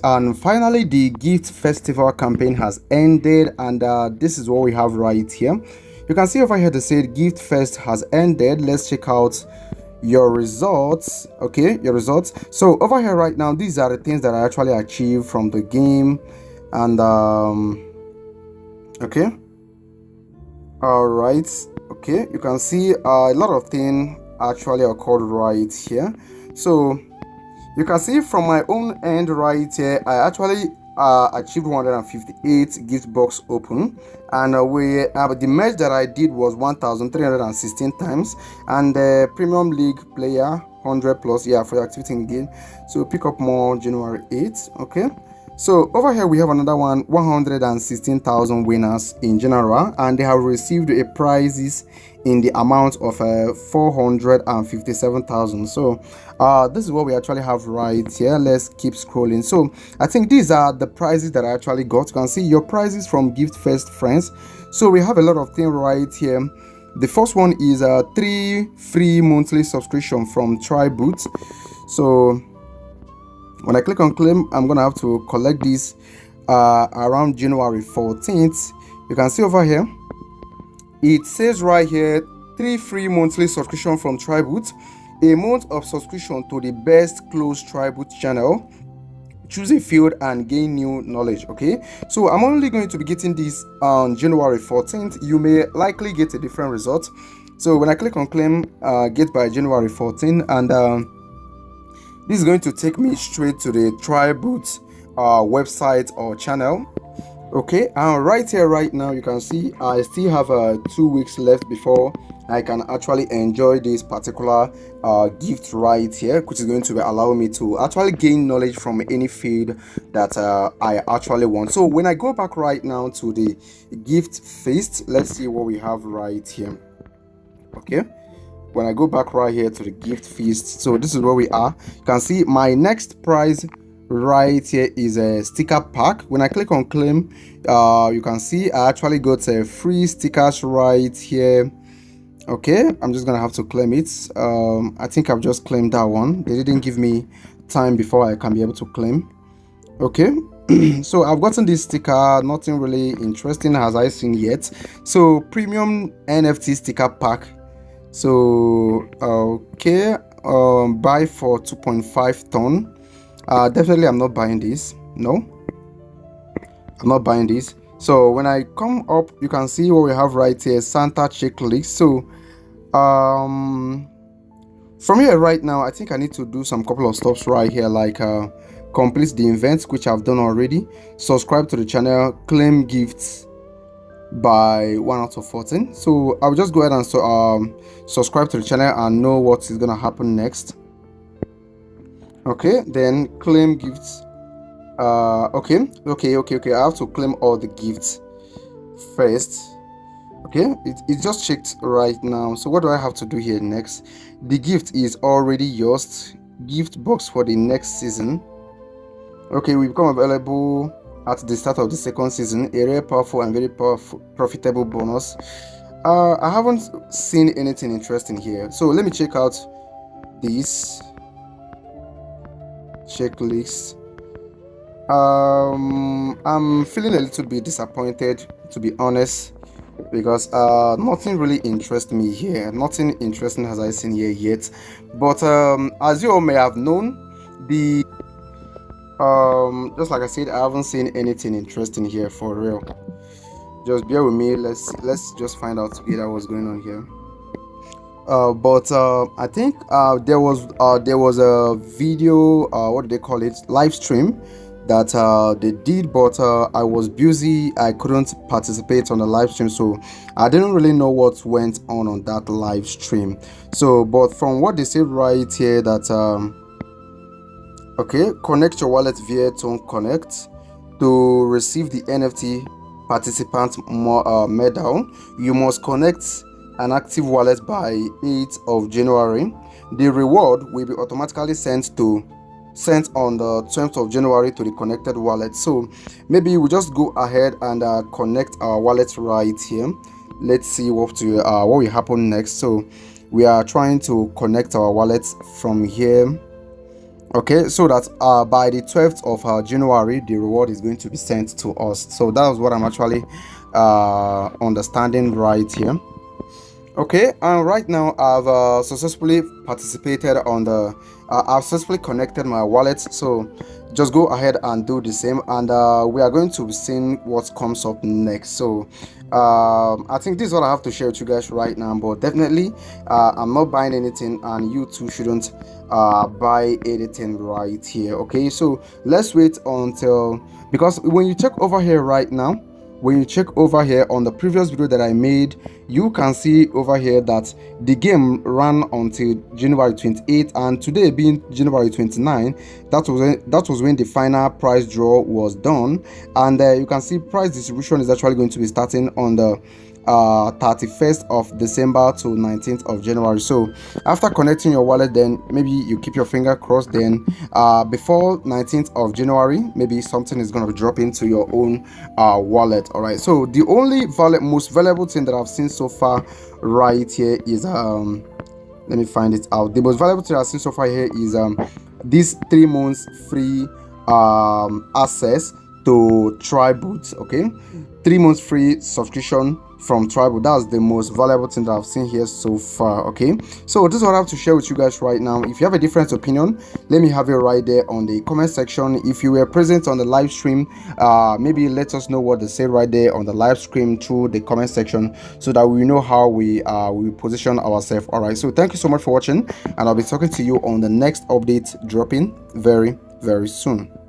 And finally, the gift festival campaign has ended, and this is what we have right here. You can see over here they said gift fest has ended. Let's check out your results. Okay, your results. So over here right now, these are the things that I actually achieved from the game. And okay, all right, okay, you can see a lot of things actually occurred right here. So you can see from my own end right here, I actually achieved 158 gift box open, and the merge that I did was 1316 times, and the premium league player 100 plus, yeah, for your activity in game. So pick up more January 8th. Okay, so over here we have another one, 116,000 winners in general, and they have received a prizes in the amount of 457,000. So this is what we actually have right here. Let's keep scrolling. So I think these are the prizes that I actually got. You can see your prizes from Gift First Friends. So we have a lot of things right here. The first one is a 3 free monthly subscription from Tribute. So when I click on claim, I'm gonna have to collect this around January 14th. You can see over here it says right here 3 free monthly subscription from Tribute, a month of subscription to the best closed Tribute channel. Choose a field and gain new knowledge. Okay, so I'm only going to be getting this on January 14th. You may likely get a different result. So when I click on claim, get by January 14th, and this is going to take me straight to the Tribute website or channel. Okay, and right here right now you can see I still have 2 weeks left before I can actually enjoy this particular gift right here, which is going to allow me to actually gain knowledge from any field that I actually want. So when I go back right now to the gift feast, let's see what we have right here. Okay, when I go back right here to the gift feast, so this is where we are. You can see my next prize right here is a sticker pack. When I click on claim, you can see I actually got a free stickers right here. Okay, I'm just gonna have to claim it. I think I've just claimed that one. They didn't give me time before I can be able to claim. Okay, so I've gotten this sticker. Nothing really interesting has I seen yet. So premium NFT sticker pack. So okay, buy for 2.5 ton. Definitely I'm not buying this. No, I'm not buying this. So when I come up, you can see what we have right here, Santa checklist. So from here right now, I think I need to do some couple of stops right here, like complete the events, which I've done already, subscribe to the channel, claim gifts by 1 out of 14. So I'll just go ahead and subscribe to the channel and know what is gonna happen next. Okay, then claim gifts. Okay, I have to claim all the gifts first. Okay, it just checked right now. So what do I have to do here next? The gift is already yours. Gift box for the next season. Okay, we become available at the start of the second season. A rare, powerful and very powerful profitable bonus. I haven't seen anything interesting here, so let me check out this checklist. I'm feeling a little bit disappointed, to be honest, because nothing really interests me here. Nothing interesting has I seen here yet. But as you all may have known, the just like I said, I haven't seen anything interesting here for real. Just bear with me. Let's just find out together what's going on here. But I think there was a video, what do they call it, live stream that they did, but I was busy. I couldn't participate on the live stream, so I didn't really know what went on that live stream. So but from what they said right here, that okay, connect your wallet via Tone Connect to receive the NFT participant medal. You must connect an active wallet by 8th of January. The reward will be automatically sent on the 12th of January to the connected wallet. So maybe we just go ahead and connect our wallet right here. Let's see what will happen next. So we are trying to connect our wallets from here. Okay, so that by the 12th of January the reward is going to be sent to us. So that was what I'm actually understanding right here. Okay, and right now I've successfully participated on the I've successfully connected my wallet. So just go ahead and do the same, and we are going to be seeing what comes up next. So I think this is what I have to share with you guys right now, but definitely I'm not buying anything, and you too shouldn't buy anything right here. Okay, so let's wait until, because when you check over here right now, when you check over here on the previous video that I made, you can see over here that the game ran until January 28th, and today being January 29th, that was when the final prize draw was done. And you can see prize distribution is actually going to be starting on the 31st of December to 19th of January. So after connecting your wallet, then maybe you keep your finger crossed, then before 19th of January, maybe something is going to drop into your own wallet. All right, so the only most valuable thing that I've seen so far right here is let me find it out. The most valuable thing I've seen so far here is this 3 months free access to Tribute. Okay, 3 months free subscription from Tribal. That's the most valuable thing that I've seen here so far. Okay, so this is what I have to share with you guys right now. If you have a different opinion, let me have it right there on the comment section. If you were present on the live stream, maybe let us know what they say right there on the live stream through the comment section, so that we know how we position ourselves. All right, so thank you so much for watching, and I'll be talking to you on the next update dropping very soon.